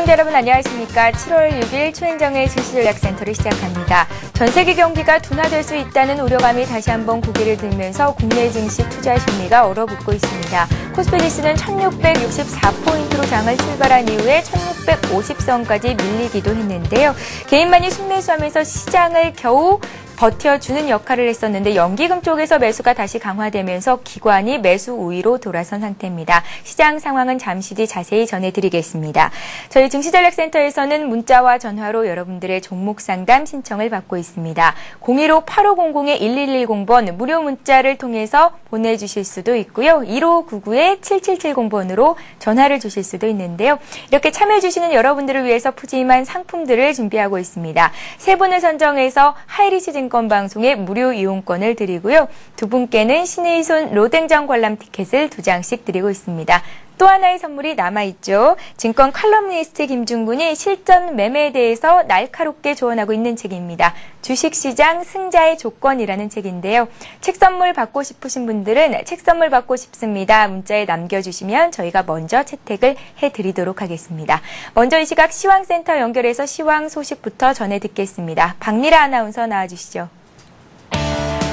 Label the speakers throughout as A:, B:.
A: 시청자 여러분 안녕하십니까. 7월 6일 최은정의 증시전략센터를 시작합니다. 전 세계 경기가 둔화될 수 있다는 우려감이 다시 한번 고개를 들면서 국내 증시 투자 심리가 얼어붙고 있습니다. 코스피 지수는 1664포인트로 장을 출발한 이후에 1650선까지 밀리기도 했는데요. 개인만이 순매수하면서 시장을 겨우 버텨주는 역할을 했었는데 연기금 쪽에서 매수가 다시 강화되면서 기관이 매수 우위로 돌아선 상태입니다. 시장 상황은 잠시 뒤 자세히 전해드리겠습니다. 저희 증시전략센터에서는 문자와 전화로 여러분들의 종목 상담 신청을 받고 있습니다. 015-8500-1110번 무료 문자를 통해서 보내주실 수도 있고요. 1599-7770번으로 전화를 주실 수도 있는데요. 이렇게 참여해주시는 여러분들을 위해서 푸짐한 상품들을 준비하고 있습니다. 세 분을 선정해서 하이리스 증권 방송의 무료 이용권을 드리고요. 두 분께는 신의손 로댕정 관람 티켓을 2장씩 드리고 있습니다. 또 하나의 선물이 남아있죠. 증권 칼럼니스트 김중군이 실전 매매에 대해서 날카롭게 조언하고 있는 책입니다. 주식시장 승자의 조건이라는 책인데요. 책 선물 받고 싶으신 분들은 책 선물 받고 싶습니다. 문자에 남겨주시면 저희가 먼저 채택을 해드리도록 하겠습니다. 먼저 이 시각 시황센터 연결해서 시황 소식부터 전해 듣겠습니다. 박미라 아나운서 나와주시죠.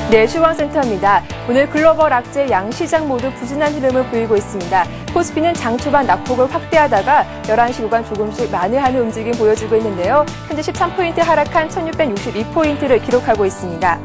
B: 네, 시황센터입니다. 오늘 글로벌 악재 양시장 모두 부진한 흐름을 보이고 있습니다. 코스피는 장 초반 낙폭을 확대하다가 11시 구간 조금씩 만회하는 움직임 보여주고 있는데요. 현재 13포인트 하락한 1662포인트를 기록하고 있습니다.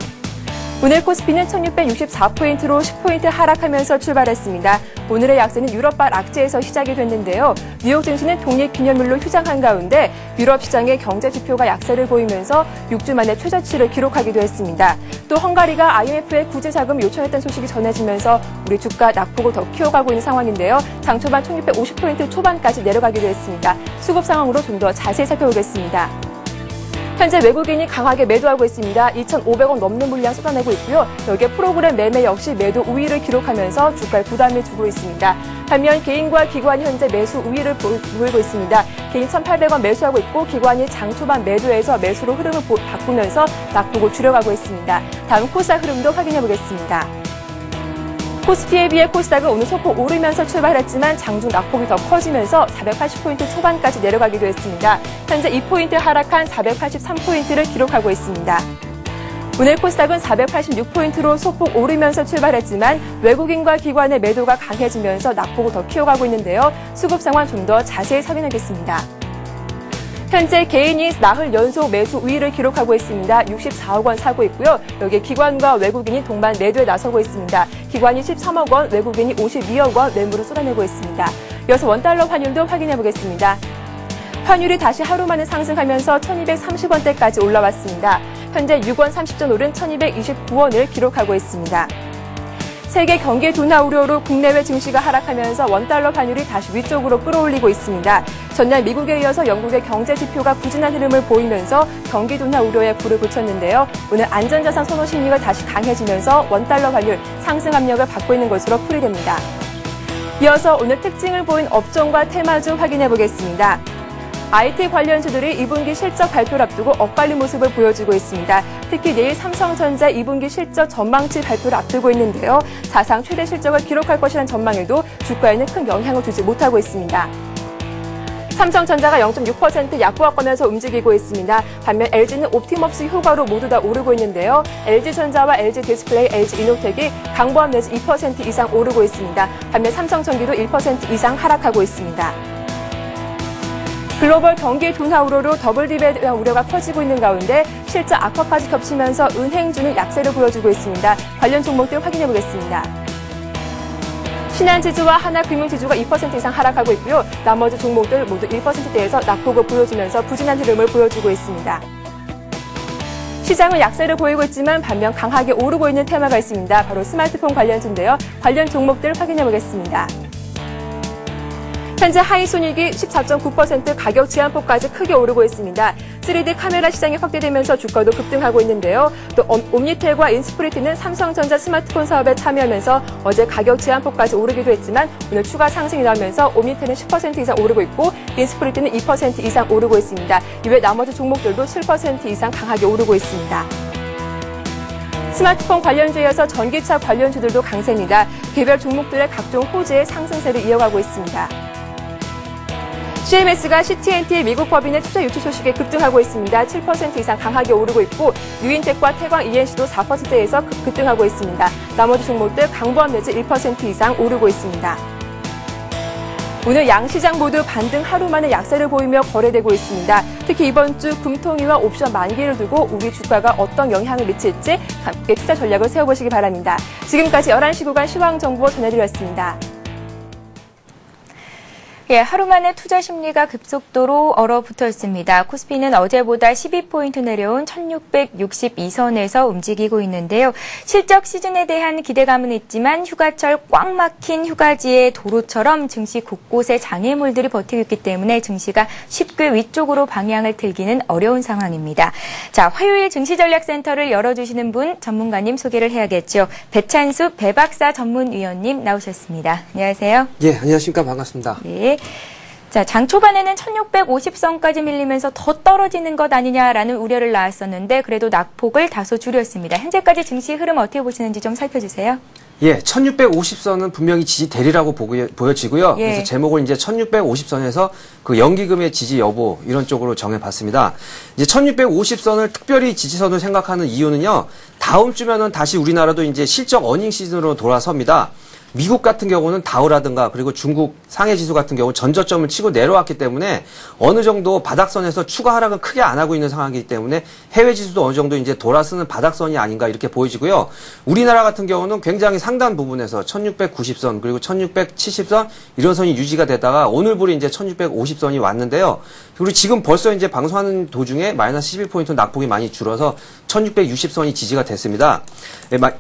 B: 오늘 코스피는 1664포인트로 10포인트 하락하면서 출발했습니다. 오늘의 약세는 유럽발 악재에서 시작이 됐는데요. 뉴욕 증시는 독립기념일로 휴장한 가운데 유럽 시장의 경제 지표가 약세를 보이면서 6주 만에 최저치를 기록하기도 했습니다. 또 헝가리가 IMF에 구제자금 요청했던 소식이 전해지면서 우리 주가 낙폭을 더 키워가고 있는 상황인데요. 장 초반 1650포인트 초반까지 내려가기도 했습니다. 수급 상황으로 좀 더 자세히 살펴보겠습니다. 현재 외국인이 강하게 매도하고 있습니다. 2,500원 넘는 물량 쏟아내고 있고요. 여기에 프로그램 매매 역시 매도 우위를 기록하면서 주가에 부담을 주고 있습니다. 반면 개인과 기관이 현재 매수 우위를 보이고 있습니다. 개인 1,800원 매수하고 있고 기관이 장 초반 매도해서 매수로 흐름을 바꾸면서 낙폭을 줄여가고 있습니다. 다음 코스닥 흐름도 확인해 보겠습니다. 코스피에 비해 코스닥은 오늘 소폭 오르면서 출발했지만 장중 낙폭이 더 커지면서 480포인트 초반까지 내려가기도 했습니다. 현재 2포인트 하락한 483포인트를 기록하고 있습니다. 오늘 코스닥은 486포인트로 소폭 오르면서 출발했지만 외국인과 기관의 매도가 강해지면서 낙폭을 더 키워가고 있는데요. 수급 상황 좀 더 자세히 확인하겠습니다. 현재 개인이 나흘 연속 매수 우위를 기록하고 있습니다. 64억 원 사고 있고요. 여기에 기관과 외국인이 동반 매도에 나서고 있습니다. 기관이 13억 원, 외국인이 52억 원 매물을 쏟아내고 있습니다. 이어서 원달러 환율도 확인해 보겠습니다. 환율이 다시 하루 만에 상승하면서 1230원대까지 올라왔습니다. 현재 6원 30전 오른 1229원을 기록하고 있습니다. 세계 경기 둔화 우려로 국내외 증시가 하락하면서 원달러 환율이 다시 위쪽으로 끌어올리고 있습니다. 전날 미국에 이어서 영국의 경제 지표가 부진한 흐름을 보이면서 경기 둔화 우려에 불을 붙였는데요. 오늘 안전자산 선호 심리가 다시 강해지면서 원달러 환율 상승 압력을 받고 있는 것으로 풀이됩니다. 이어서 오늘 특징을 보인 업종과 테마주 확인해 보겠습니다. IT 관련주들이 2분기 실적 발표를 앞두고 엇갈린 모습을 보여주고 있습니다. 특히 내일 삼성전자 2분기 실적 전망치 발표를 앞두고 있는데요. 사상 최대 실적을 기록할 것이라는 전망에도 주가에는 큰 영향을 주지 못하고 있습니다. 삼성전자가 0.6% 약보합권에서 움직이고 있습니다. 반면 LG는 옵티머스 효과로 모두 다 오르고 있는데요. LG전자와 LG디스플레이, LG이노텍이 강보합 내지 2% 이상 오르고 있습니다. 반면 삼성전기도 1% 이상 하락하고 있습니다. 글로벌 경기 둔화 우려로 더블 딥에 대한 우려가 커지고 있는 가운데 실적 악화까지 겹치면서 은행주는 약세를 보여주고 있습니다. 관련 종목들 확인해 보겠습니다. 신한지주와 하나금융지주가 2% 이상 하락하고 있고요. 나머지 종목들 모두 1%대에서 낙폭을 보여주면서 부진한 흐름을 보여주고 있습니다. 시장은 약세를 보이고 있지만 반면 강하게 오르고 있는 테마가 있습니다. 바로 스마트폰 관련주인데요. 관련 종목들 확인해 보겠습니다. 현재 하이손익이 14.9% 가격 제한폭까지 크게 오르고 있습니다. 3D 카메라 시장이 확대되면서 주가도 급등하고 있는데요. 또 옴니텔과 인스프리트는 삼성전자 스마트폰 사업에 참여하면서 어제 가격 제한폭까지 오르기도 했지만 오늘 추가 상승이 나오면서 옴니텔은 10% 이상 오르고 있고 인스프리트는 2% 이상 오르고 있습니다. 이외 나머지 종목들도 7% 이상 강하게 오르고 있습니다. 스마트폰 관련주에 이어서 전기차 관련주들도 강세입니다. 개별 종목들의 각종 호재의 상승세를 이어가고 있습니다. CMS가 CT&T 미국 법인의 투자 유치 소식에 급등하고 있습니다. 7% 이상 강하게 오르고 있고 유인텍과 태광 ENC도 4%에서 급등하고 있습니다. 나머지 종목들 강보합 내지 1% 이상 오르고 있습니다. 오늘 양시장 모두 반등 하루 만에 약세를 보이며 거래되고 있습니다. 특히 이번 주 금통위와 옵션 만기를 두고 우리 주가가 어떤 영향을 미칠지 함께 투자 전략을 세워보시기 바랍니다. 지금까지 11시 구간 시황정보 전해드렸습니다.
A: 예, 하루 만에 투자 심리가 급속도로 얼어붙어 있습니다. 코스피는 어제보다 12포인트 내려온 1662선에서 움직이고 있는데요. 실적 시즌에 대한 기대감은 있지만 휴가철 꽉 막힌 휴가지의 도로처럼 증시 곳곳에 장애물들이 버티고 있기 때문에 증시가 쉽게 위쪽으로 방향을 틀기는 어려운 상황입니다. 자, 화요일 증시전략센터를 열어주시는 분 전문가님 소개를 해야겠죠. 배찬수 배박사 전문위원님 나오셨습니다. 안녕하세요.
C: 예, 안녕하십니까. 반갑습니다.
A: 네. 자, 장 초반에는 1650선까지 밀리면서 더 떨어지는 것 아니냐라는 우려를 낳았었는데 그래도 낙폭을 다소 줄였습니다. 현재까지 증시 흐름 어떻게 보시는지 좀 살펴주세요.
C: 예, 1650선은 분명히 지지 대리라고 보여지고요.
A: 예.
C: 그래서 제목을 이제 1650선에서 그 연기금의 지지 여부 이런 쪽으로 정해봤습니다. 이제 1650선을 특별히 지지선으로 생각하는 이유는요. 다음 주면은 다시 우리나라도 이제 실적 어닝 시즌으로 돌아섭니다. 미국 같은 경우는 다우라든가 그리고 중국 상해지수 같은 경우 전저점을 치고 내려왔기 때문에 어느 정도 바닥선에서 추가 하락은 크게 안 하고 있는 상황이기 때문에 해외 지수도 어느 정도 이제 돌아서는 바닥선이 아닌가 이렇게 보여지고요. 우리나라 같은 경우는 굉장히 상단 부분에서 1690선 그리고 1670선 이런 선이 유지가 되다가 오늘부로 이제 1650선이 왔는데요. 그리고 지금 벌써 이제 방송하는 도중에 마이너스 11포인트 낙폭이 많이 줄어서 1660선이 지지가 됐습니다.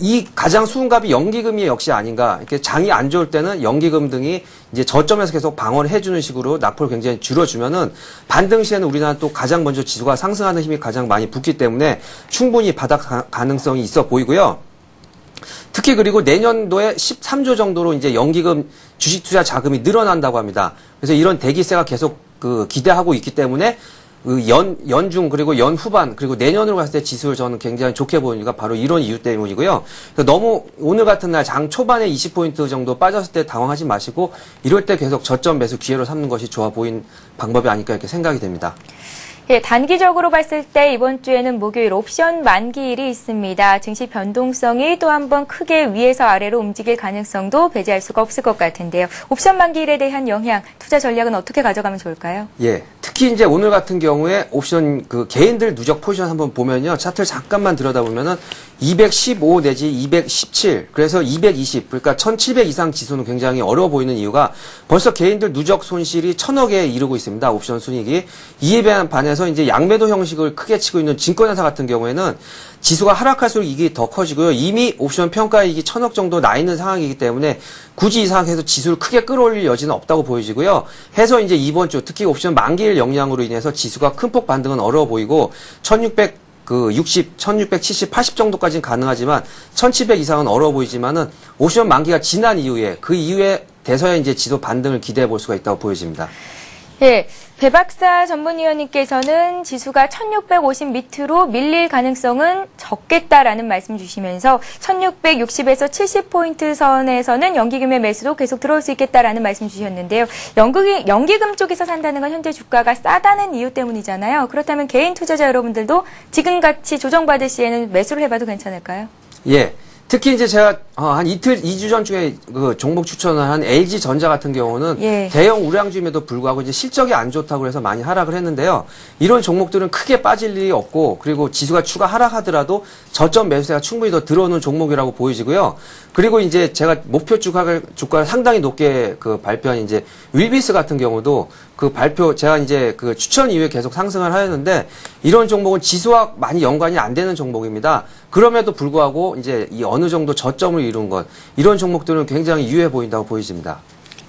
C: 이 가장 수은값이 연기금이 역시 아닌가. 이렇게 장이 안 좋을 때는 연기금 등이 이제 저점에서 계속 방어를 해주는 식으로 낙폭을 굉장히 줄여주면은 반등 시에는 우리나라 또 가장 먼저 지수가 상승하는 힘이 가장 많이 붙기 때문에 충분히 바닥 가능성이 있어 보이고요. 특히 그리고 내년도에 13조 정도로 이제 연기금 주식 투자 자금이 늘어난다고 합니다. 그래서 이런 대기세가 계속 기대하고 있기 때문에 연중 그리고 연 후반 그리고 내년으로 갔을 때 지수를 저는 굉장히 좋게 보는 이유가 바로 이런 이유 때문이고요. 너무 오늘 같은 날 장 초반에 20포인트 정도 빠졌을 때 당황하지 마시고 이럴 때 계속 저점 매수 기회로 삼는 것이 좋아 보인 방법이 아닐까 이렇게 생각이 됩니다.
A: 예, 단기적으로 봤을 때 이번 주에는 목요일 옵션 만기일이 있습니다. 증시 변동성이 또 한 번 크게 위에서 아래로 움직일 가능성도 배제할 수가 없을 것 같은데요. 옵션 만기일에 대한 영향, 투자 전략은 어떻게 가져가면 좋을까요?
C: 예, 특히 이제 오늘 같은 경우에 옵션 개인들 누적 포지션 한번 보면요. 차트를 잠깐만 들여다보면은 215 내지 217, 그래서 220, 그러니까 1700 이상 지수는 굉장히 어려워 보이는 이유가 벌써 개인들 누적 손실이 1000억에 이르고 있습니다. 옵션 순이익이. 이에 반해서 이제 양매도 형식을 크게 치고 있는 증권회사 같은 경우에는 지수가 하락할수록 이익이 더 커지고요. 이미 옵션 평가이익이 1000억 정도 나 있는 상황이기 때문에 굳이 이 상황에서 지수를 크게 끌어올릴 여지는 없다고 보여지고요. 해서 이제 이번 주 특히 옵션 만기일 영향으로 인해서 지수가 큰 폭 반등은 어려워 보이고 1660, 1670, 80 정도까지는 가능하지만 1700 이상은 어려워 보이지만은 옵션 만기가 지난 이후에 그 이후에 돼서야 이제 지수 반등을 기대해 볼 수가 있다고 보여집니다.
A: 예, 배 박사 전문위원님께서는 지수가 1650 밑으로 밀릴 가능성은 적겠다라는 말씀 주시면서 1660에서 70포인트 선에서는 연기금의 매수도 계속 들어올 수 있겠다라는 말씀 주셨는데요. 연기금 쪽에서 산다는 건 현재 주가가 싸다는 이유 때문이잖아요. 그렇다면 개인 투자자 여러분들도 지금같이 조정받을 시에는 매수를 해봐도 괜찮을까요?
C: 예. 특히 이제 제가 한 이틀, 2주 전쯤에 종목 추천을 한 LG전자 같은 경우는
A: 예.
C: 대형 우량주임에도 불구하고 이제 실적이 안 좋다고 해서 많이 하락을 했는데요. 이런 종목들은 크게 빠질 일이 없고 그리고 지수가 추가 하락하더라도 저점 매수세가 충분히 더 들어오는 종목이라고 보여지고요. 그리고 이제 제가 목표 주가를 상당히 높게 발표한 이제 윌비스 같은 경우도 제가 이제 추천 이후에 계속 상승을 하였는데 이런 종목은 지수와 많이 연관이 안 되는 종목입니다. 그럼에도 불구하고 이제 이 어느 정도 저점을 이룬 것, 이런 종목들은 굉장히 유효해 보인다고 보여집니다.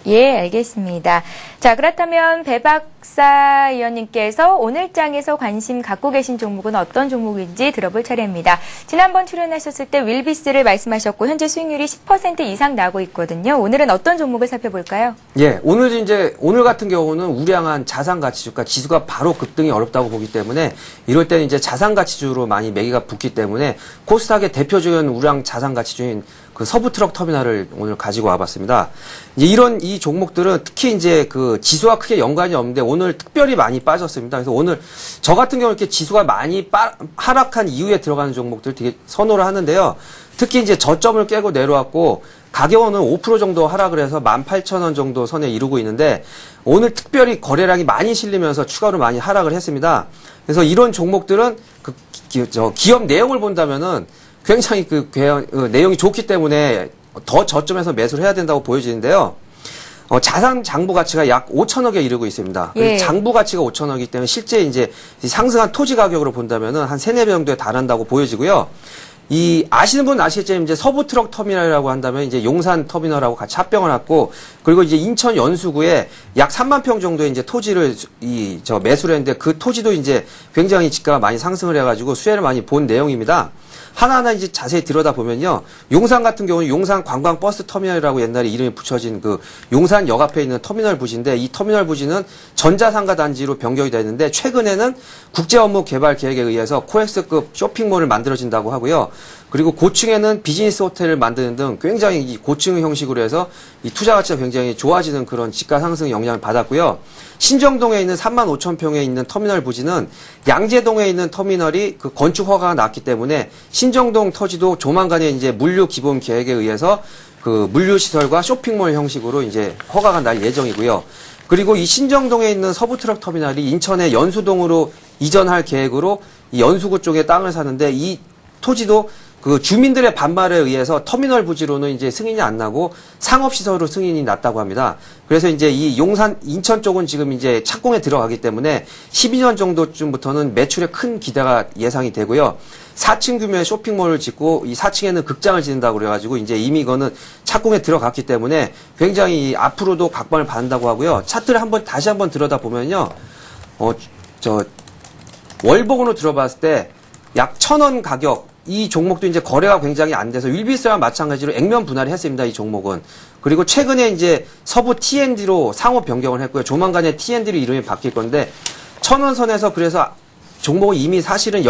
A: 예, 알겠습니다. 자, 그렇다면 배 박사 위원님께서 오늘 장에서 관심 갖고 계신 종목은 어떤 종목인지 들어볼 차례입니다. 지난번 출연하셨을 때 윌비스를 말씀하셨고 현재 수익률이 10% 이상 나고 있거든요. 오늘은 어떤 종목을 살펴볼까요?
C: 예, 오늘 같은 경우는 우량한 자산가치주가 지수가 바로 급등이 어렵다고 보기 때문에 이럴 때는 이제 자산가치주로 많이 매기가 붙기 때문에 코스닥의 대표적인 우량 자산가치주인 그 서부 트럭 터미널을 오늘 가지고 와봤습니다. 이제 이 종목들은 특히 이제 그 지수와 크게 연관이 없는데 오늘 특별히 많이 빠졌습니다. 그래서 오늘 저 같은 경우 이렇게 지수가 많이 하락한 이후에 들어가는 종목들 되게 선호를 하는데요. 특히 이제 저점을 깨고 내려왔고 가격은 5% 정도 하락을 해서 18,000원 정도 선에 이루고 있는데 오늘 특별히 거래량이 많이 실리면서 추가로 많이 하락을 했습니다. 그래서 이런 종목들은 그 기업 내용을 본다면은 굉장히 내용이 좋기 때문에 더 저점에서 매수를 해야 된다고 보여지는데요. 자산 장부 가치가 약 5천억에 이르고 있습니다.
A: 예.
C: 장부 가치가 5천억이기 때문에 실제 이제 상승한 토지 가격으로 본다면은 한 3, 4배 정도에 달한다고 보여지고요. 아시는 분은 아시겠지만 이제 서부 트럭 터미널이라고 한다면 이제 용산 터미널하고 같이 합병을 했고, 그리고 이제 인천 연수구에 약 3만 평 정도의 이제 토지를 매수를 했는데 그 토지도 이제 굉장히 지가가 많이 상승을 해가지고 수혜를 많이 본 내용입니다. 하나하나 이제 자세히 들여다보면요. 용산 같은 경우는 용산 관광버스 터미널이라고 옛날에 이름이 붙여진 그 용산역 앞에 있는 터미널 부지인데 이 터미널 부지는 전자상가 단지로 변경이 됐는데 최근에는 국제업무개발 계획에 의해서 코엑스급 쇼핑몰을 만들어진다고 하고요. 그리고 고층에는 비즈니스 호텔을 만드는 등 굉장히 이 고층 형식으로 해서 이 투자 가치가 굉장히 좋아지는 그런 지가 상승 영향을 받았고요. 신정동에 있는 35,000평에 있는 터미널 부지는 양재동에 있는 터미널이 그 건축 허가가 났기 때문에 신정동 토지도 조만간에 이제 물류 기본 계획에 의해서 그 물류 시설과 쇼핑몰 형식으로 이제 허가가 날 예정이고요. 그리고 이 신정동에 있는 서부 트럭 터미널이 인천의 연수동으로 이전할 계획으로 이 연수구 쪽에 땅을 사는데 이 토지도 그 주민들의 반발에 의해서 터미널 부지로는 이제 승인이 안 나고 상업시설로 승인이 났다고 합니다. 그래서 이제 이 인천 쪽은 지금 이제 착공에 들어가기 때문에 12년 정도쯤부터는 매출에 큰 기대가 예상이 되고요. 4층 규모의 쇼핑몰을 짓고 이 4층에는 극장을 짓는다고 그래가지고 이제 이미 이거는 착공에 들어갔기 때문에 굉장히 앞으로도 각광을 받는다고 하고요. 차트를 다시 한번 들여다보면요. 월봉으로 들어봤을 때 약 1,000원 가격, 이 종목도 이제 거래가 굉장히 안 돼서 윌비스와 마찬가지로 액면 분할을 했습니다. 이 종목은. 그리고 최근에 이제 서부 T&D로 상호 변경을 했고요. 조만간에 T&D로 이름이 바뀔 건데 1,000원 선에서 그래서 종목은 이미 사실은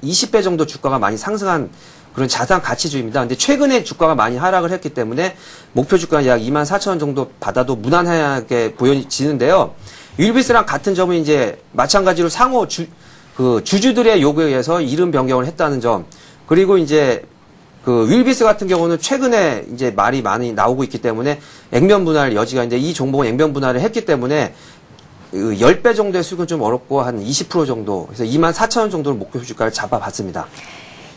C: 20배 정도 주가가 많이 상승한 그런 자산 가치주입니다. 근데 최근에 주가가 많이 하락을 했기 때문에 목표 주가는 약 24,000원 정도 받아도 무난하게 보여지는데요. 윌비스랑 같은 점은 이제 마찬가지로 상호 주주들의 요구에 의해서 이름 변경을 했다는 점. 그리고 이제 그 윌비스 같은 경우는 최근에 이제 말이 많이 나오고 있기 때문에 액면 분할 여지가 있는데 이 종목은 액면 분할을 했기 때문에 10배 정도의 수익은 좀 어렵고 한 20% 정도, 그래서 24,000원 정도로 목표 주가를 잡아봤습니다.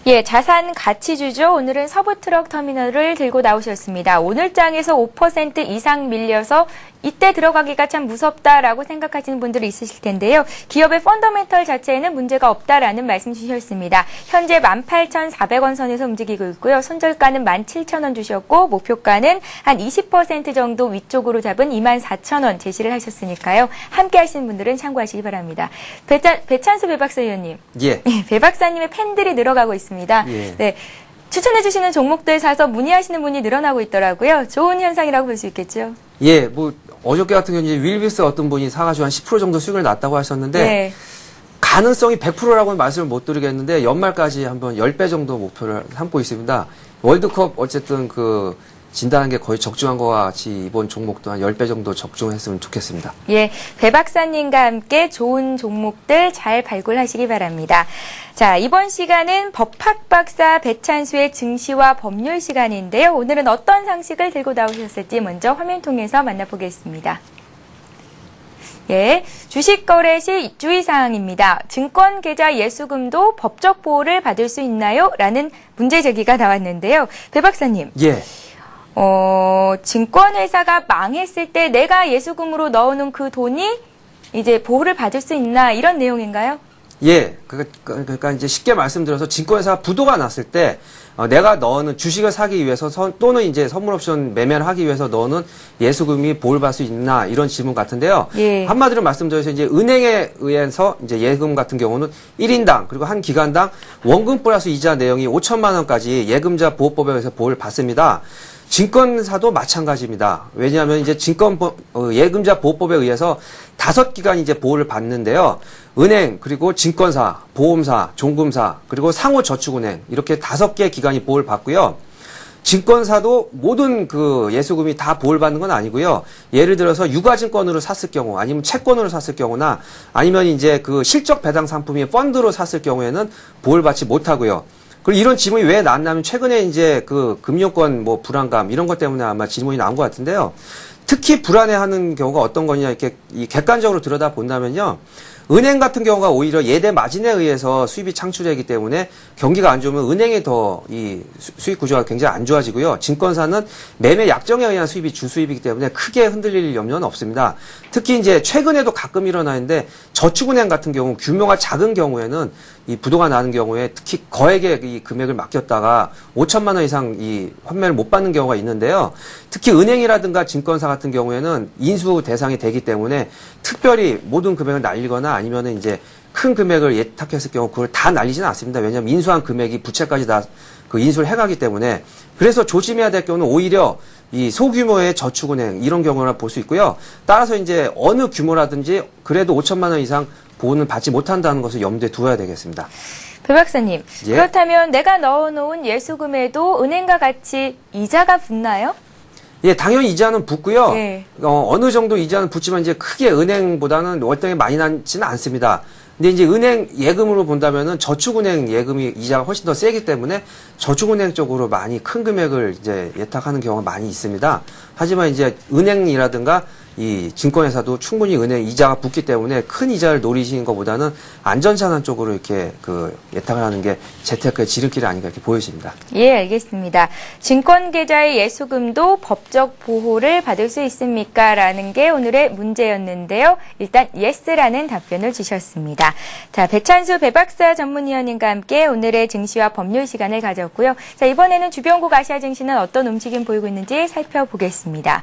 A: 예, 자산 가치주죠. 오늘은 서부 트럭 터미널을 들고 나오셨습니다. 오늘 장에서 5% 이상 밀려서 이때 들어가기가 참 무섭다라고 생각하시는 분들이 있으실 텐데요. 기업의 펀더멘털 자체에는 문제가 없다라는 말씀 주셨습니다. 현재 18,400원 선에서 움직이고 있고요. 손절가는 17,000원 주셨고 목표가는 한 20% 정도 위쪽으로 잡은 24,000원 제시를 하셨으니까요. 함께 하시는 분들은 참고하시기 바랍니다. 배찬수 배박사 의원님.
C: 예.
A: 배 박사님의 팬들이 늘어가고 있습니다.
C: 예.
A: 네. 추천해주시는 종목들 사서 문의하시는 분이 늘어나고 있더라고요. 좋은 현상이라고 볼 수 있겠죠.
C: 예, 어저께 같은 경우는 윌비스 어떤 분이 사가지고 한 10% 정도 수익을 났다고 하셨는데,
A: 네.
C: 가능성이 100%라고는 말씀을 못 드리겠는데, 연말까지 한번 10배 정도 목표를 삼고 있습니다. 월드컵 어쨌든 진단한 게 거의 적중한 것과 같이 이번 종목도 한 10배 정도 적중했으면 좋겠습니다.
A: 예, 배 박사님과 함께 좋은 종목들 잘 발굴하시기 바랍니다. 자, 이번 시간은 법학 박사 배찬수의 증시와 법률 시간인데요. 오늘은 어떤 상식을 들고 나오셨을지 먼저 화면 통해서 만나보겠습니다. 예, 주식 거래 시 주의사항입니다. 증권 계좌 예수금도 법적 보호를 받을 수 있나요? 라는 문제 제기가 나왔는데요. 배 박사님.
C: 예.
A: 증권회사가 망했을 때 내가 예수금으로 넣어놓은 그 돈이 이제 보호를 받을 수 있나 이런 내용인가요?
C: 예. 그러니까 이제 쉽게 말씀드려서 증권회사가 부도가 났을 때 내가 넣어놓은 주식을 사기 위해서 또는 이제 선물 옵션 매매를 하기 위해서 넣어놓은 예수금이 보호를 받을 수 있나 이런 질문 같은데요.
A: 예.
C: 한마디로 말씀드려서 이제 은행에 의해서 이제 예금 같은 경우는 1인당 그리고 한 기간당 원금 플러스 이자 내용이 5천만 원까지 예금자 보호법에 의해서 보호를 받습니다. 증권사도 마찬가지입니다. 왜냐하면 이제 예금자 보호법에 의해서 5기관이 이제 보호를 받는데요. 은행, 그리고 증권사, 보험사, 종금사, 그리고 상호저축은행 이렇게 5개의 기관이 보호를 받고요. 증권사도 모든 그 예수금이 다 보호를 받는 건 아니고요. 예를 들어서 유가증권으로 샀을 경우, 아니면 채권으로 샀을 경우나, 아니면 이제 그 실적 배당 상품이 펀드로 샀을 경우에는 보호를 받지 못하고요. 그리고 이런 질문이 왜 나왔냐면 최근에 이제 그 금융권 뭐 불안감 이런 것 때문에 아마 질문이 나온 것 같은데요. 특히 불안해하는 경우가 어떤 거냐 이렇게 객관적으로 들여다 본다면요. 은행 같은 경우가 오히려 예대 마진에 의해서 수입이 창출되기 때문에 경기가 안 좋으면 은행이 더 이 수익 구조가 굉장히 안 좋아지고요. 증권사는 매매 약정에 의한 수입이 주수입이기 때문에 크게 흔들릴 염려는 없습니다. 특히 이제 최근에도 가끔 일어나는데 저축은행 같은 경우 규모가 작은 경우에는 이 부도가 나는 경우에 특히 거액의 이 금액을 맡겼다가 5천만 원 이상 이 환매를 못 받는 경우가 있는데요. 특히 은행이라든가 증권사 같은 경우에는 인수 대상이 되기 때문에 특별히 모든 금액을 날리거나 아니면은 이제 큰 금액을 예탁했을 경우 그걸 다 날리지는 않습니다. 왜냐하면 인수한 금액이 부채까지 다 그 인수를 해가기 때문에 그래서 조심해야 될 경우는 오히려 이 소규모의 저축은행 이런 경우를 볼 수 있고요. 따라서 이제 어느 규모라든지 그래도 5천만 원 이상 보호는 받지 못한다는 것을 염두에 두어야 되겠습니다.
A: 배 박사님,
C: 예?
A: 그렇다면 내가 넣어놓은 예수금에도 은행과 같이 이자가 붙나요?
C: 예, 당연히 이자는 붙고요.
A: 예.
C: 어느 정도 이자는 붙지만 이제 크게 은행보다는 월등히 많이 나지는 않습니다. 근데 이제 은행 예금으로 본다면은 저축은행 예금이 이자가 훨씬 더 세기 때문에 저축은행 쪽으로 많이 큰 금액을 이제 예탁하는 경우가 많이 있습니다. 하지만 이제 은행이라든가 이 증권회사도 충분히 은행 이자가 붙기 때문에 큰 이자를 노리시는 것보다는 안전자산 쪽으로 이렇게 그 예탁을 하는 게 재테크의 지름길이 아닌가 이렇게 보여집니다.
A: 예, 알겠습니다. 증권계좌의 예수금도 법적 보호를 받을 수 있습니까? 라는 게 오늘의 문제였는데요. 일단 예스라는 답변을 주셨습니다. 자, 배찬수 배박사 전문위원님과 함께 오늘의 증시와 법률 시간을 가졌고요. 자, 이번에는 주변국 아시아 증시는 어떤 움직임 보이고 있는지 살펴보겠습니다.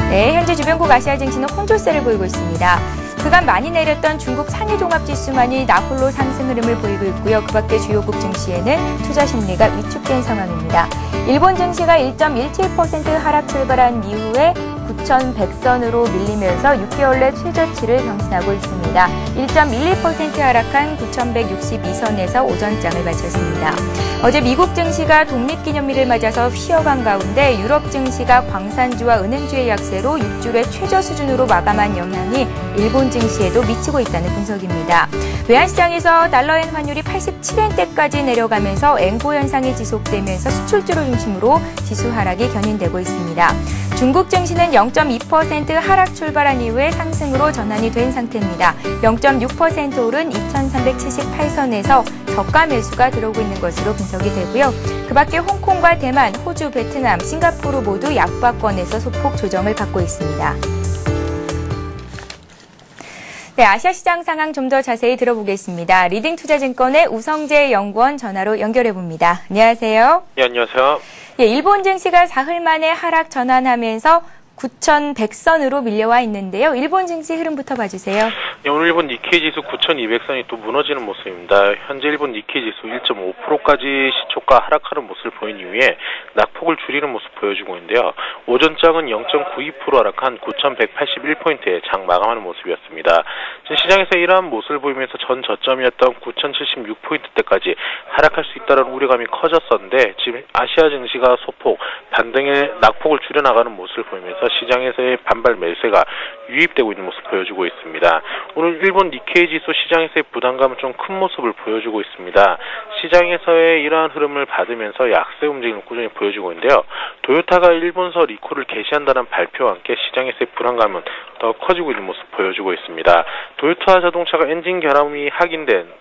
A: 네, 현재 주변국 아시아 증시는 혼조세를 보이고 있습니다. 그간 많이 내렸던 중국 상해 종합지수만이 나홀로 상승 흐름을 보이고 있고요. 그 밖에 주요국 증시에는 투자 심리가 위축된 상황입니다. 일본 증시가 1.17% 하락 출발한 이후에 9,100선으로 밀리면서 6개월 내 최저치를 경신하고 있습니다. 1.12% 하락한 9,162선에서 오전장을 마쳤습니다. 어제 미국 증시가 독립기념일을 맞아서 쉬어간 가운데 유럽 증시가 광산주와 은행주의 약세로 6주의 최저 수준으로 마감한 영향이 일본 증시에도 미치고 있다는 분석입니다. 외환시장에서 달러엔 환율이 87엔대까지 내려가면서 앵보 현상이 지속되면서 수출주를 중심으로 지수 하락이 견인되고 있습니다. 중국 증시는 0.2% 하락 출발한 이후에 상승으로 전환이 된 상태입니다. 0.6% 오른 2,378선에서 저가 매수가 들어오고 있는 것으로 분석이 되고요. 그 밖에 홍콩과 대만, 호주, 베트남, 싱가포르 모두 약박권에서 소폭 조정을 받고 있습니다. 네, 아시아 시장 상황 좀 더 자세히 들어보겠습니다. 리딩투자증권의 우성재 연구원 전화로 연결해 봅니다. 안녕하세요.
D: 네, 안녕하세요.
A: 예, 일본 증시가 사흘 만에 하락 전환하면서 9,100선으로 밀려와 있는데요. 일본 증시 흐름부터 봐주세요.
D: 네, 오늘 일본 니케이 지수 9,200선이 또 무너지는 모습입니다. 현재 일본 니케이 지수 1.5%까지 시초가 하락하는 모습을 보인 이후에 낙폭을 줄이는 모습 보여주고 있는데요. 오전장은 0.92% 하락한 9,181포인트에 장 마감하는 모습이었습니다. 시장에서 이러한 모습을 보이면서 전 저점이었던 9,076포인트대까지 하락할 수 있다는 우려감이 커졌었는데 지금 아시아 증시가 소폭 반등의 낙폭을 줄여나가는 모습을 보이면서 시장에서의 반발 매수가 유입되고 있는 모습 보여주고 있습니다. 오늘 일본 니케이 지수 시장에서의 부담감은 좀 큰 모습을 보여주고 있습니다. 시장에서의 이러한 흐름을 받으면서 약세 움직임을 꾸준히 보여주고 있는데요. 도요타가 일본서 리콜을 개시한다는 발표와 함께 시장에서의 불안감은 더 커지고 있는 모습 보여주고 있습니다. 도요타 자동차가 엔진 결함이 확인된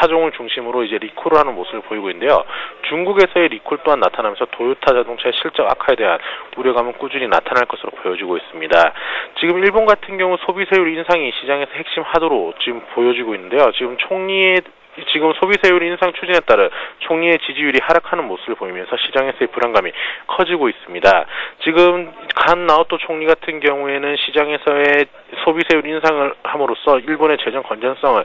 D: 차종을 중심으로 이제 리콜을 하는 모습을 보이고 있는데요. 중국에서의 리콜 또한 나타나면서 도요타 자동차의 실적 악화에 대한 우려감은 꾸준히 나타날 것으로 보여지고 있습니다. 지금 일본 같은 경우 소비세율 인상이 시장에서 핵심 하도로 지금 보여지고 있는데요. 지금 소비세율 인상 추진에 따라 총리의 지지율이 하락하는 모습을 보이면서 시장에서의 불안감이 커지고 있습니다. 지금 간 나오토 총리 같은 경우에는 시장에서의 소비세율 인상을 함으로써 일본의 재정 건전성을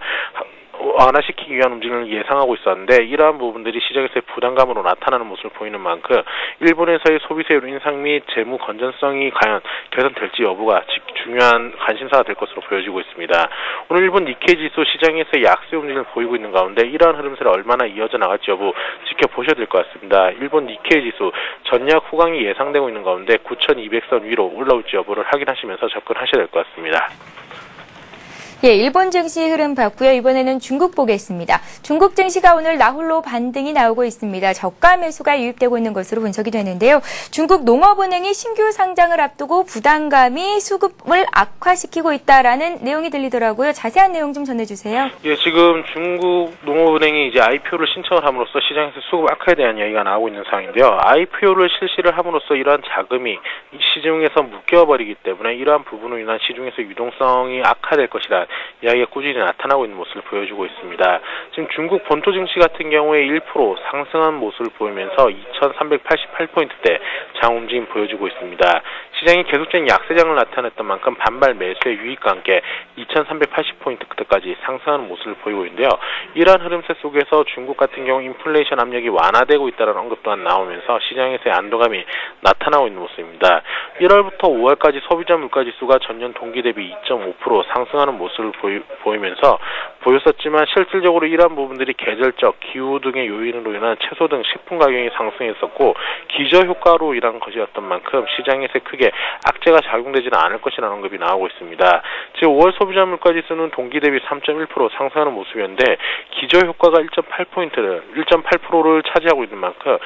D: 완화시키기 위한 움직임을 예상하고 있었는데 이러한 부분들이 시장에서의 부담감으로 나타나는 모습을 보이는 만큼 일본에서의 소비세율 인상 및 재무 건전성이 과연 개선될지 여부가 중요한 관심사가 될 것으로 보여지고 있습니다. 오늘 일본 니케이 지수 시장에서의 약세 움직임을 보이고 있는 가운데 이러한 흐름세를 얼마나 이어져 나갈지 여부 지켜보셔야 될 것 같습니다. 일본 니케이 지수 전약 후강이 예상되고 있는 가운데 9,200선 위로 올라올지 여부를 확인하시면서 접근하셔야 될 것 같습니다.
A: 예, 일본 증시 흐름 봤고요. 이번에는 중국 보겠습니다. 중국 증시가 오늘 나홀로 반등이 나오고 있습니다. 저가 매수가 유입되고 있는 것으로 분석이 되는데요. 중국 농업은행이 신규 상장을 앞두고 부담감이 수급을 악화시키고 있다라는 내용이 들리더라고요. 자세한 내용 좀 전해주세요.
D: 예, 지금 중국 농업은행이 이제 IPO를 신청을 함으로써 시장에서 수급 악화에 대한 이야기가 나오고 있는 상황인데요. IPO를 실시를 함으로써 이러한 자금이 시중에서 묶여버리기 때문에 이러한 부분으로 인한 시중에서 유동성이 악화될 것이다. 이야기가 꾸준히 나타나고 있는 모습을 보여주고 있습니다. 지금 중국 본토 증시 같은 경우에 1% 상승한 모습을 보이면서 2,388포인트대 장 움직임 보여주고 있습니다. 시장이 계속적인 약세장을 나타냈던 만큼 반발 매수의 유입과 함께 2,380포인트대까지 상승하는 모습을 보이고 있는데요. 이러한 흐름세 속에서 중국 같은 경우 인플레이션 압력이 완화되고 있다는 언급 또한 나오면서 시장에서의 안도감이 나타나고 있는 모습입니다. 1월부터 5월까지 소비자 물가지수가 전년 동기 대비 2.5% 상승하는 모습을 보이면서 보였었지만 실질적으로 이러한 부분들이 계절적, 기후 등의 요인으로 인한 채소 등 식품 가격이 상승했었고 기저효과로 일한 것이었던 만큼 시장에서 크게 악재가 작용되지는 않을 것이라는 언급이 나오고 있습니다. 지금 5월 소비자 물가지수는 동기 대비 3.1% 상승하는 모습이었는데 기저효과가 1.8%를 차지하고 있는 만큼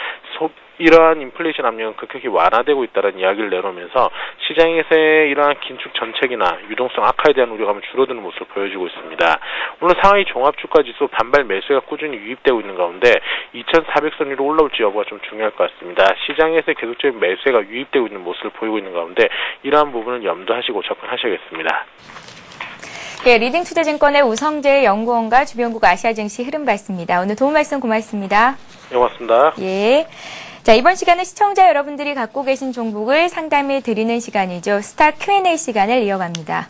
D: 이러한 인플레이션 압력은 급격히 완화되고 있다는 이야기를 내놓으면서 시장에서의 이러한 긴축 정책이나 유동성 악화에 대한 우려감은 줄어드는 모습을 보여주고 있습니다. 오늘 상하이 종합주가지수 반발 매수가 꾸준히 유입되고 있는 가운데 2,400선 위로 올라올지 여부가 좀 중요할 것 같습니다. 시장에서 계속적인 매수가 유입되고 있는 모습을 보이고 있는 가운데 이러한 부분을 염두하시고 접근하셔야겠습니다.
A: 예, 리딩투자증권의 우성재 연구원과 주변국 아시아증시 흐름 봤습니다. 오늘 도움 말씀 고맙습니다.
D: 네, 고맙습니다.
A: 예. 자, 이번 시간은 시청자 여러분들이 갖고 계신 종목을 상담해 드리는 시간이죠. 스타 Q&A 시간을 이어갑니다.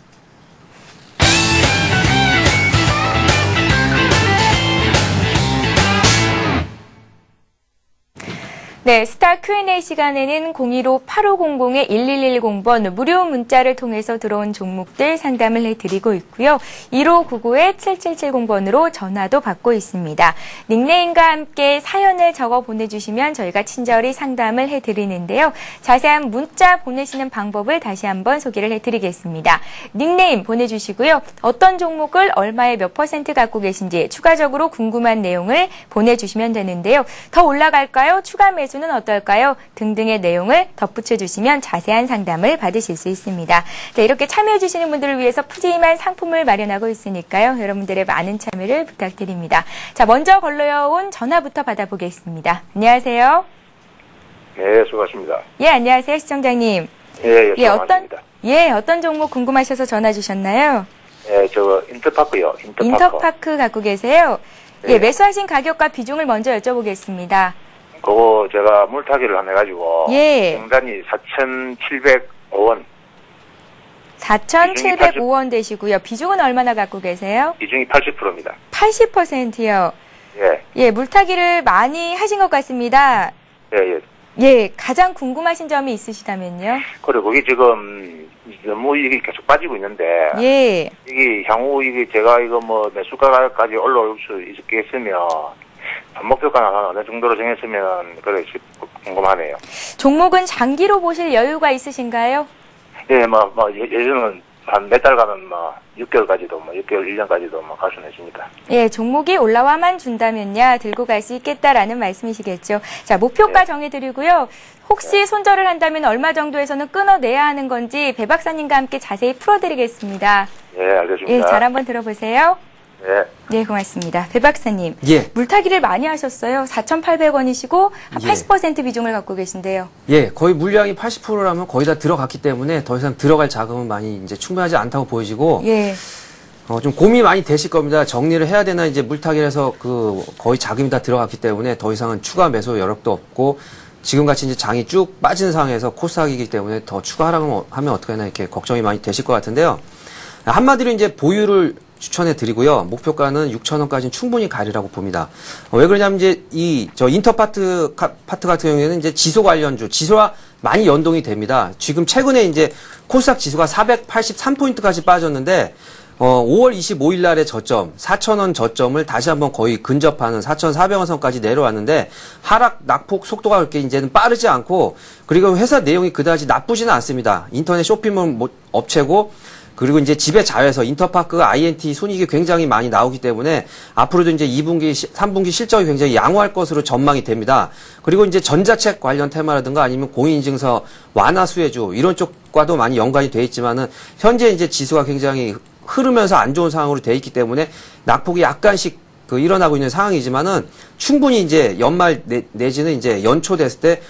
A: 네, 스타 Q&A 시간에는 015-8500-1110번 무료 문자를 통해서 들어온 종목들 상담을 해드리고 있고요. 1599-7770번으로 전화도 받고 있습니다. 닉네임과 함께 사연을 적어 보내주시면 저희가 친절히 상담을 해드리는데요. 자세한 문자 보내시는 방법을 다시 한번 소개를 해드리겠습니다. 닉네임 보내주시고요. 어떤 종목을 얼마에 몇 % 갖고 계신지 추가적으로 궁금한 내용을 보내주시면 되는데요. 더 올라갈까요? 추가 매수 는 어떨까요? 등등의 내용을 덧붙여 주시면 자세한 상담을 받으실 수 있습니다. 자, 이렇게 참여해 주시는 분들을 위해서 푸짐한 상품을 마련하고 있으니까요. 여러분들의 많은 참여를 부탁드립니다. 자, 먼저 걸러온 전화부터 받아보겠습니다. 안녕하세요.
E: 네, 수고하십니다.
A: 예, 안녕하세요, 시청자님.
E: 예,
A: 어떤 종목 궁금하셔서 전화 주셨나요?
E: 예, 인터파크요.
A: 인터파크 갖고 계세요?
E: 네.
A: 예, 매수하신 가격과 비중을 먼저 여쭤보겠습니다.
E: 그거 제가 물타기를 안 해가지고
A: 예.
E: 상단이 4,705원.
A: 4,705원 되시고요. 비중은 얼마나 갖고 계세요?
E: 비중이 80%입니다.
A: 80%요.
E: 예.
A: 예, 물타기를 많이 하신 것 같습니다.
E: 예.
A: 예, 가장 궁금하신 점이 있으시다면요?
E: 그래, 거기 지금 너무 이게 계속 빠지고 있는데.
A: 예.
E: 이게 향후 제가 매수가까지 올라올 수 있겠으면 목표가는 어느 정도로 정했으면 그래 궁금하네요.
A: 종목은 장기로 보실 여유가 있으신가요?
E: 예, 예전은 한 몇 달간은 6개월까지도 6개월, 1년까지도 갈 수는 있습니다.
A: 예, 종목이 올라와만 준다면야 들고 갈 수 있겠다라는 말씀이시겠죠. 자, 목표가
E: 네.
A: 정해드리고요. 혹시 손절을 한다면 얼마 정도에서는 끊어내야 하는 건지 배 박사님과 함께 자세히 풀어드리겠습니다.
E: 예, 알겠습니다.
A: 예, 잘 한번 들어보세요.
E: 네.
A: 네, 고맙습니다. 배 박사님.
C: 예.
A: 물타기를 많이 하셨어요. 4,800원이시고 한
C: 예.
A: 80% 비중을 갖고 계신데요.
C: 예, 거의 물량이 80%라면 거의 다 들어갔기 때문에 더 이상 들어갈 자금은 많이 이제 충분하지 않다고 보여지고,
A: 예.
C: 좀 고민이 많이 되실 겁니다. 정리를 해야 되나 이제 물타기를 해서 거의 자금이 다 들어갔기 때문에 더 이상은 추가 매수 여력도 없고, 지금같이 이제 장이 쭉 빠진 상황에서 코스닥이기 때문에 더 추가 하락을 하면 어떡하나 이렇게 걱정이 많이 되실 것 같은데요. 한마디로 이제 보유를 추천해 드리고요. 목표가는 6,000원까지는 충분히 가리라고 봅니다. 왜 그러냐면 이제 저 인터파트 같은 경우에는 이제 지수 관련주, 지수와 많이 연동이 됩니다. 지금 최근에 이제 코스닥 지수가 483포인트까지 빠졌는데 5월 25일 날의 저점, 4,000원 저점을 다시 한번 거의 근접하는 4,400원 선까지 내려왔는데 하락 낙폭 속도가 그렇게 이제는 빠르지 않고 그리고 회사 내용이 그다지 나쁘지는 않습니다. 인터넷 쇼핑몰 업체고 그리고 이제 지배 자회사 인터파크가 INT 손익이 굉장히 많이 나오기 때문에 앞으로도 이제 2분기, 3분기 실적이 굉장히 양호할 것으로 전망이 됩니다. 그리고 이제 전자책 관련 테마라든가 아니면 공인인증서 완화 수혜주 이런 쪽과도 많이 연관이 돼 있지만은 현재 이제 지수가 굉장히 흐르면서 안 좋은 상황으로 돼 있기 때문에 낙폭이 약간씩 일어나고 있는 상황이지만은 충분히 이제 연말 내지는 이제 연초 됐을 때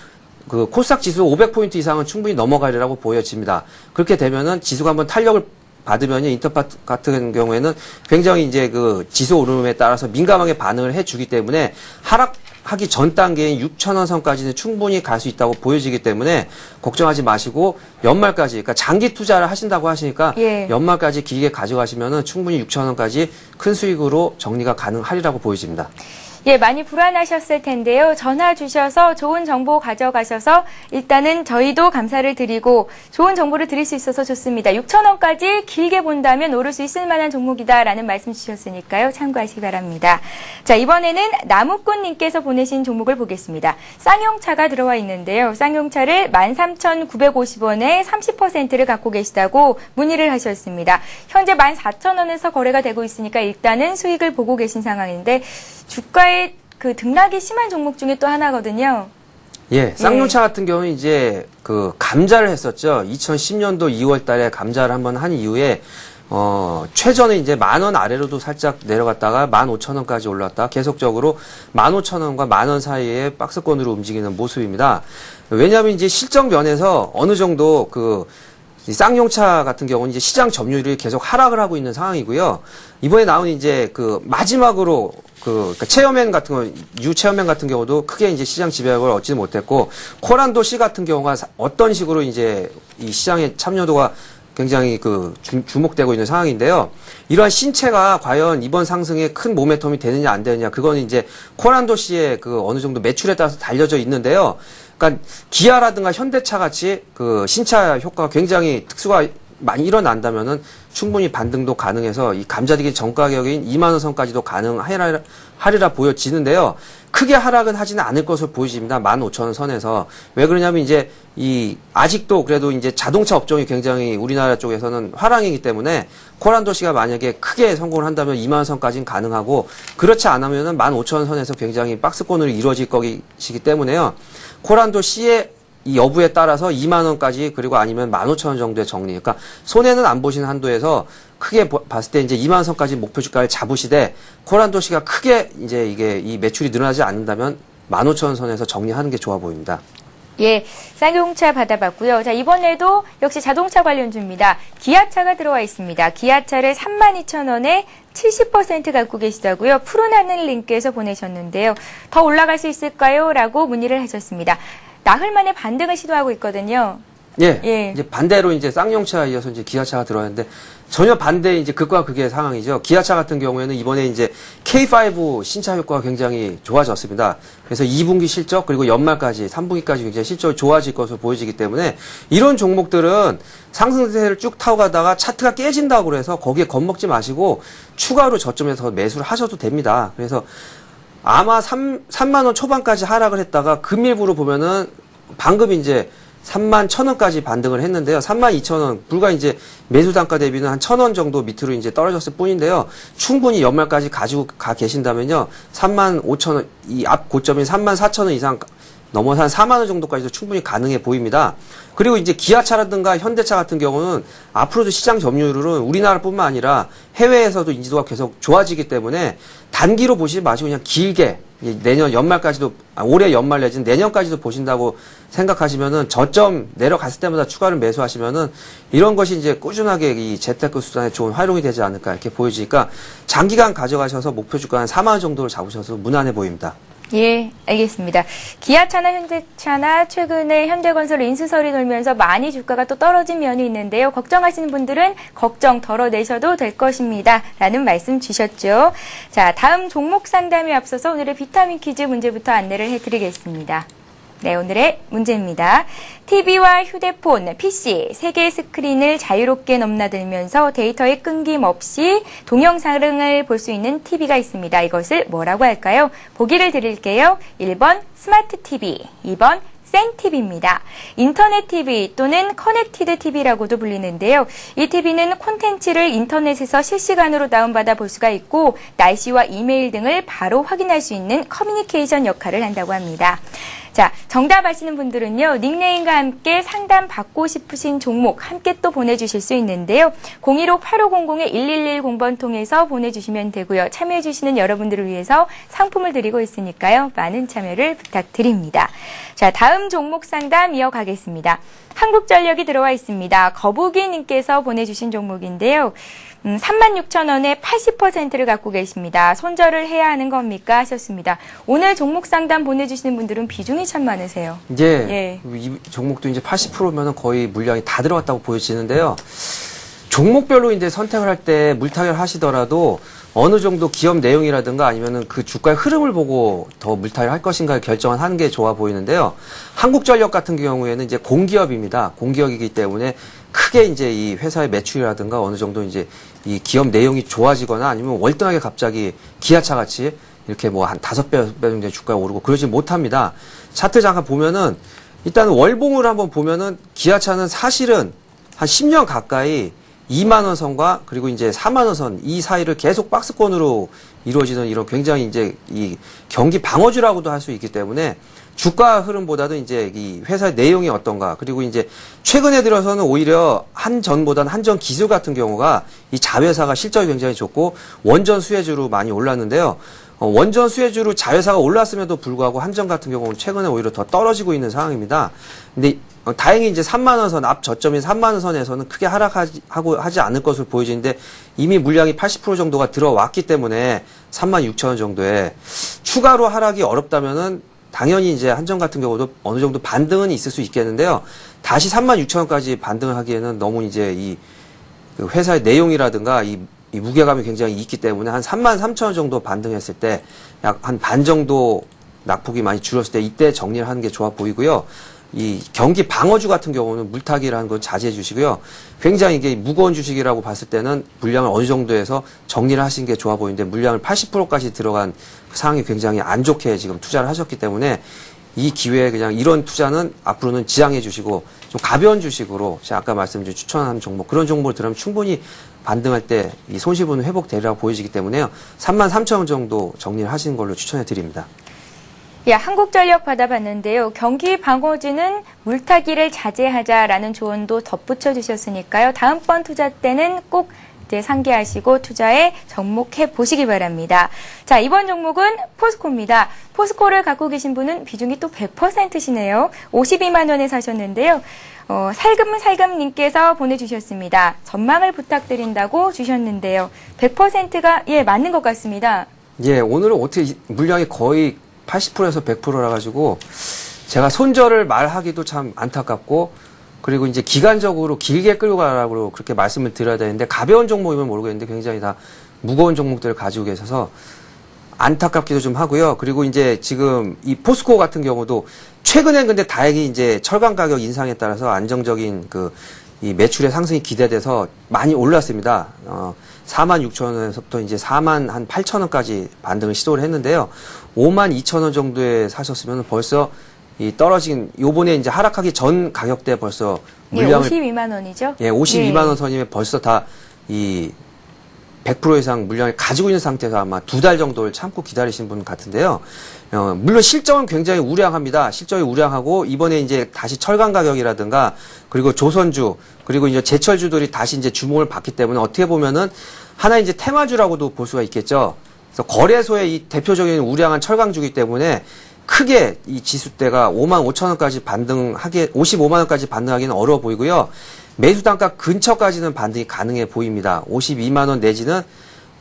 C: 코스닥 지수 500포인트 이상은 충분히 넘어가리라고 보여집니다. 그렇게 되면은 지수가 한번 탄력을 받으면 인터파트 같은 경우에는 굉장히 이제 지수 오름에 따라서 민감하게 반응을 해주기 때문에 하락하기 전 단계인 6,000원 선까지는 충분히 갈 수 있다고 보여지기 때문에 걱정하지 마시고 연말까지, 그러니까 장기 투자를 하신다고 하시니까
A: 예.
C: 연말까지 길게 가져가시면은 충분히 6,000원까지 큰 수익으로 정리가 가능하리라고 보여집니다.
A: 예, 많이 불안하셨을 텐데요. 전화 주셔서 좋은 정보 가져가셔서 일단은 저희도 감사를 드리고 좋은 정보를 드릴 수 있어서 좋습니다. 6,000원까지 길게 본다면 오를 수 있을 만한 종목이다라는 말씀 주셨으니까요. 참고하시기 바랍니다. 자, 이번에는 나무꾼님께서 보내신 종목을 보겠습니다. 쌍용차가 들어와 있는데요. 쌍용차를 13,950원에 30%를 갖고 계시다고 문의를 하셨습니다. 현재 14,000원에서 거래가 되고 있으니까 일단은 수익을 보고 계신 상황인데 주가의 등락이 심한 종목 중에 또 하나거든요.
C: 예, 쌍용차 같은 경우는 이제 감자를 했었죠. 2010년도 2월 달에 감자를 한번 한 이후에 최전에 이제 10,000원 아래로도 살짝 내려갔다가 15,000원까지 올랐다. 계속적으로 15,000원과 10,000원 사이에 박스권으로 움직이는 모습입니다. 왜냐하면 이제 실적 면에서 어느 정도 이 쌍용차 같은 경우는 이제 시장 점유율이 계속 하락을 하고 있는 상황이고요. 이번에 나온 이제 마지막으로 그러니까 체어맨 같은 거, 체어맨 같은 경우도 크게 이제 시장 지배력을 얻지 못했고, 코란도 씨 같은 경우가 어떤 식으로 이제 이 시장의 참여도가 굉장히 주목되고 있는 상황인데요. 이러한 신체가 과연 이번 상승에 큰 모멘텀이 되느냐 안 되느냐, 그거는 이제 코란도 씨의 어느 정도 매출에 따라서 달려져 있는데요. 그러니까 기아라든가 현대차 같이 신차 효과가 굉장히 특수가 많이 일어난다면은 충분히 반등도 가능해서 이 감자튀김 정가격인 20,000원 선까지도 가능하리라 보여지는데요. 크게 하락은 하지는 않을 것으로 보여집니다. 15,000원 선에서. 왜 그러냐면 이제 아직도 그래도 이제 자동차 업종이 굉장히 우리나라 쪽에서는 화랑이기 때문에 코란도 씨가 만약에 크게 성공을 한다면 20,000원 선까지는 가능하고, 그렇지 않으면은 15,000원 선에서 굉장히 박스권으로 이루어질 것이기 때문에요. 코란도 씨의 이 여부에 따라서 20,000원까지 그리고 아니면 15,000원 정도의 정리. 그러니까 손해는 안 보시는 한도에서 크게 봤을 때 이제 20,000원 선까지 목표 주가를 잡으시되, 코란도 씨가 크게 이제 이 매출이 늘어나지 않는다면 15,000원 선에서 정리하는 게 좋아 보입니다.
A: 예, 쌍용차 받아봤고요. 자, 이번에도 역시 자동차 관련주입니다. 기아차가 들어와 있습니다. 기아차를 32,000원에 70% 갖고 계시다고요. 푸른 하늘님께서 보내셨는데요. 더 올라갈 수 있을까요? 라고 문의를 하셨습니다. 나흘 만에 반등을 시도하고 있거든요.
C: 예. 이제 반대로 이제 쌍용차에 이어서 이제 기아차가 들어왔는데 전혀 반대 이제 극과 극의 상황이죠. 기아차 같은 경우에는 이번에 이제 K5 신차 효과가 굉장히 좋아졌습니다. 그래서 2분기 실적 그리고 연말까지 3분기까지 굉장히 실적이 좋아질 것으로 보여지기 때문에 이런 종목들은 상승세를 쭉 타고 가다가 차트가 깨진다고 그래서 거기에 겁먹지 마시고 추가로 저점에서 매수를 하셔도 됩니다. 그래서 아마 3만 원 초반까지 하락을 했다가 금일부로 보면은 방금 이제 31,000원까지 반등을 했는데요. 32,000원 불과 이제 매수 단가 대비는 한 1,000원 정도 밑으로 이제 떨어졌을 뿐인데요. 충분히 연말까지 가지고 가 계신다면요. 35,000원 이 앞 고점인 34,000원 이상 넘어서 한 4만 원 정도까지도 충분히 가능해 보입니다. 그리고 이제 기아차라든가 현대차 같은 경우는 앞으로도 시장 점유율은 우리나라뿐만 아니라 해외에서도 인지도가 계속 좋아지기 때문에 단기로 보시지 마시고 그냥 길게 내년 연말까지도 올해 연말 내지는 내년까지도 보신다고 생각하시면은 저점 내려갔을 때마다 추가를 매수하시면은 이런 것이 이제 꾸준하게 이 재테크 수단에 좋은 활용이 되지 않을까 이렇게 보여지니까 장기간 가져가셔서 목표 주가 한 4만 원 정도를 잡으셔서 무난해 보입니다.
A: 예, 알겠습니다. 기아차나 현대차나 최근에 현대건설 인수설이 돌면서 많이 주가가 또 떨어진 면이 있는데요. 걱정하시는 분들은 걱정 덜어내셔도 될 것입니다. 라는 말씀 주셨죠. 자, 다음 종목 상담에 앞서서 오늘의 비타민 퀴즈 문제부터 안내를 해드리겠습니다. 네, 오늘의 문제입니다. TV와 휴대폰, PC, 3개의 스크린을 자유롭게 넘나들면서 데이터에 끊김없이 동영상을 볼 수 있는 TV가 있습니다. 이것을 뭐라고 할까요? 보기를 드릴게요. 1번 스마트 TV, 2번 센TV입니다. 인터넷 TV 또는 커넥티드 TV라고도 불리는데요. 이 TV는 콘텐츠를 인터넷에서 실시간으로 다운받아 볼 수가 있고 날씨와 이메일 등을 바로 확인할 수 있는 커뮤니케이션 역할을 한다고 합니다. 자, 정답 아시는 분들은요, 닉네임과 함께 상담 받고 싶으신 종목 함께 또 보내주실 수 있는데요. 015-8500-1110번 통해서 보내주시면 되고요. 참여해주시는 여러분들을 위해서 상품을 드리고 있으니까요. 많은 참여를 부탁드립니다. 자, 다음 종목 상담 이어가겠습니다. 한국전력이 들어와 있습니다. 거북이님께서 보내주신 종목인데요. 36,000원에 80%를 갖고 계십니다. 손절을 해야 하는 겁니까? 하셨습니다. 오늘 종목 상담 보내주시는 분들은 비중이 참 많으세요.
C: 예. 이 종목도 이제 80%면 거의 물량이 다 들어갔다고 보여지는데요. 종목별로 이제 선택을 할 때 물타기를 하시더라도 어느 정도 기업 내용이라든가 아니면은 그 주가의 흐름을 보고 더 물타기를 할 것인가를 결정하는 게 좋아 보이는데요. 한국전력 같은 경우에는 이제 공기업입니다. 공기업이기 때문에 크게 이제 이 회사의 매출이라든가 어느 정도 이제 이 기업 내용이 좋아지거나 아니면 월등하게 갑자기 기아차 같이 이렇게 뭐 한 5배 정도의 주가가 오르고 그러지 못합니다. 차트 잠깐 보면은 일단 월봉을 한번 보면은 기아차는 사실은 한 10년 가까이 2만원 선과 그리고 이제 4만원 선 이 사이를 계속 박스권으로 이루어지는 이런 굉장히 이제 이 경기 방어주라고도 할 수 있기 때문에 주가 흐름보다도 이제 이 회사의 내용이 어떤가 그리고 이제 최근에 들어서는 오히려 한전보다는 한전 기술 같은 경우가 이 자회사가 실적이 굉장히 좋고 원전 수혜주로 많이 올랐는데요. 원전 수혜주로 자회사가 올랐음에도 불구하고 한전 같은 경우는 최근에 오히려 더 떨어지고 있는 상황입니다. 근데 다행히 이제 3만원 선, 앞 저점인 3만원 선에서는 크게 하지 않을 것으로 보여지는데 이미 물량이 80% 정도가 들어왔기 때문에 36,000원 정도에 추가로 하락이 어렵다면은 당연히 이제 한전 같은 경우도 어느 정도 반등은 있을 수 있겠는데요. 다시 36,000원까지 반등을 하기에는 너무 이제 이 회사의 내용이라든가 이 무게감이 굉장히 있기 때문에 한 33,000원 정도 반등했을 때 약 한 반 정도 낙폭이 많이 줄었을 때 이때 정리를 하는 게 좋아 보이고요. 이 경기 방어주 같은 경우는 물타기라는 걸 자제해 주시고요. 굉장히 이게 무거운 주식이라고 봤을 때는 물량을 어느 정도에서 정리를 하시는 게 좋아 보이는데 물량을 80%까지 들어간 상황이 굉장히 안 좋게 지금 투자를 하셨기 때문에 이 기회에 그냥 이런 투자는 앞으로는 지양해 주시고 좀 가벼운 주식으로 제가 아까 말씀드린 추천한 종목 그런 종목을 들으면 충분히 반등할 때 이 손실분은 회복되리라고 보여지기 때문에요. 33,000원 정도 정리를 하시는 걸로 추천해 드립니다.
A: 예, 한국전력 받아봤는데요. 경기 방어주는 물타기를 자제하자라는 조언도 덧붙여 주셨으니까요. 다음번 투자 때는 꼭 이제 상기하시고 투자에 접목해 보시기 바랍니다. 자, 이번 종목은 포스코입니다. 포스코를 갖고 계신 분은 비중이 또 100%시네요. 52만 원에 사셨는데요. 살금살금님께서 보내주셨습니다. 전망을 부탁드린다고 주셨는데요. 100%가 예 맞는 것 같습니다.
C: 예, 오늘은 어떻게 물량이 거의 80%에서 100%라 가지고 제가 손절을 말하기도 참 안타깝고 그리고 이제 기간적으로 길게 끌고 가라고 그렇게 말씀을 드려야 되는데 가벼운 종목이면 모르겠는데 굉장히 다 무거운 종목들을 가지고 계셔서 안타깝기도 좀 하고요. 그리고 이제 지금 이 포스코 같은 경우도 최근에 근데 다행히 이제 철강 가격 인상에 따라서 안정적인 이 매출의 상승이 기대돼서 많이 올랐습니다. 46,000원에서부터 이제 48,000원까지 반등을 시도를 했는데요. 52,000원 정도에 사셨으면 벌써 이 떨어진 요번에 이제 하락하기 전 가격대 벌써 물량을
A: 52만 원이죠?
C: 예, 52만 원 선이면 벌써 다 이 100% 이상 물량을 가지고 있는 상태에서 아마 2달 정도를 참고 기다리신 분 같은데요. 물론 실적은 굉장히 우량합니다. 실적이 우량하고 이번에 이제 다시 철강 가격이라든가 그리고 조선주 그리고 이제 제철주들이 다시 이제 주목을 받기 때문에 어떻게 보면은 하나 이제 테마주라고도 볼 수가 있겠죠. 그래서 거래소의 이 대표적인 우량한 철강주기 때문에 크게 이 지수대가 55,000원까지 55만 원까지 반등하기는 어려워 보이고요. 매수 단가 근처까지는 반등이 가능해 보입니다. 52만 원 내지는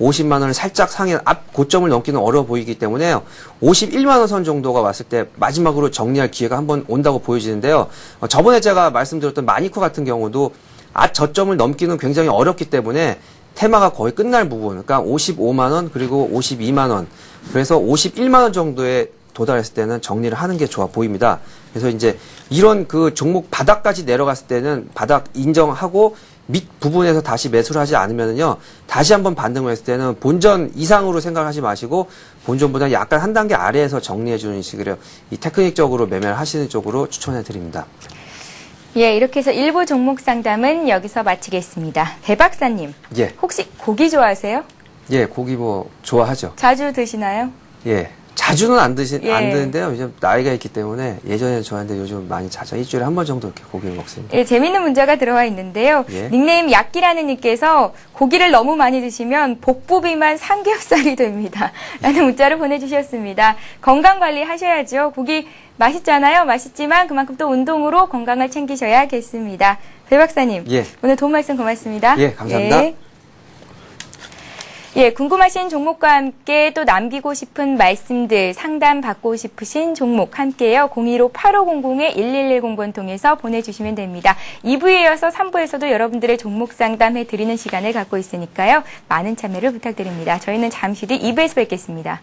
C: 50만 원을 살짝 상해 앞 고점을 넘기는 어려워 보이기 때문에 51만 원 선 정도가 왔을 때 마지막으로 정리할 기회가 한번 온다고 보여지는데요. 저번에 제가 말씀드렸던 마니코 같은 경우도 앞 저점을 넘기는 굉장히 어렵기 때문에 테마가 거의 끝날 부분, 그러니까 55만 원 그리고 52만 원, 그래서 51만 원 정도에 도달했을 때는 정리를 하는 게 좋아 보입니다. 그래서 이제 이런 그 종목 바닥까지 내려갔을 때는 바닥 인정하고 밑 부분에서 다시 매수를 하지 않으면요, 다시 한번 반등을 했을 때는 본전 이상으로 생각하지 마시고 본전보다 약간 한 단계 아래에서 정리해주는 식으로 이 테크닉적으로 매매를 하시는 쪽으로 추천해 드립니다.
A: 예, 이렇게 해서 일부 종목 상담은 여기서 마치겠습니다. 배 박사님,
C: 예,
A: 혹시 고기 좋아하세요?
C: 예, 고기 뭐 좋아하죠.
A: 자주 드시나요?
C: 예. 자주는 안
A: 예.
C: 드는데요. 이제 나이가 있기 때문에 예전에는 좋아했는데 요즘 많이 자주 일주일에 한 번 정도 이렇게 고기를 먹습니다.
A: 예, 재밌는 문자가 들어와 있는데요.
C: 예.
A: 닉네임 약기라는 님께서 고기를 너무 많이 드시면 복부 비만 삼겹살이 됩니다. 라는 문자를 보내주셨습니다. 건강관리 하셔야죠. 고기 맛있잖아요. 맛있지만 그만큼 또 운동으로 건강을 챙기셔야겠습니다. 배 박사님,
C: 예.
A: 오늘 도움 말씀 고맙습니다.
C: 예, 감사합니다.
A: 예, 궁금하신 종목과 함께 또 남기고 싶은 말씀들, 상담 받고 싶으신 종목 함께요. 015-8500-1110번 통해서 보내주시면 됩니다. 2부에 이어서 3부에서도 여러분들의 종목 상담해드리는 시간을 갖고 있으니까요. 많은 참여를 부탁드립니다. 저희는 잠시 뒤 2부에서 뵙겠습니다.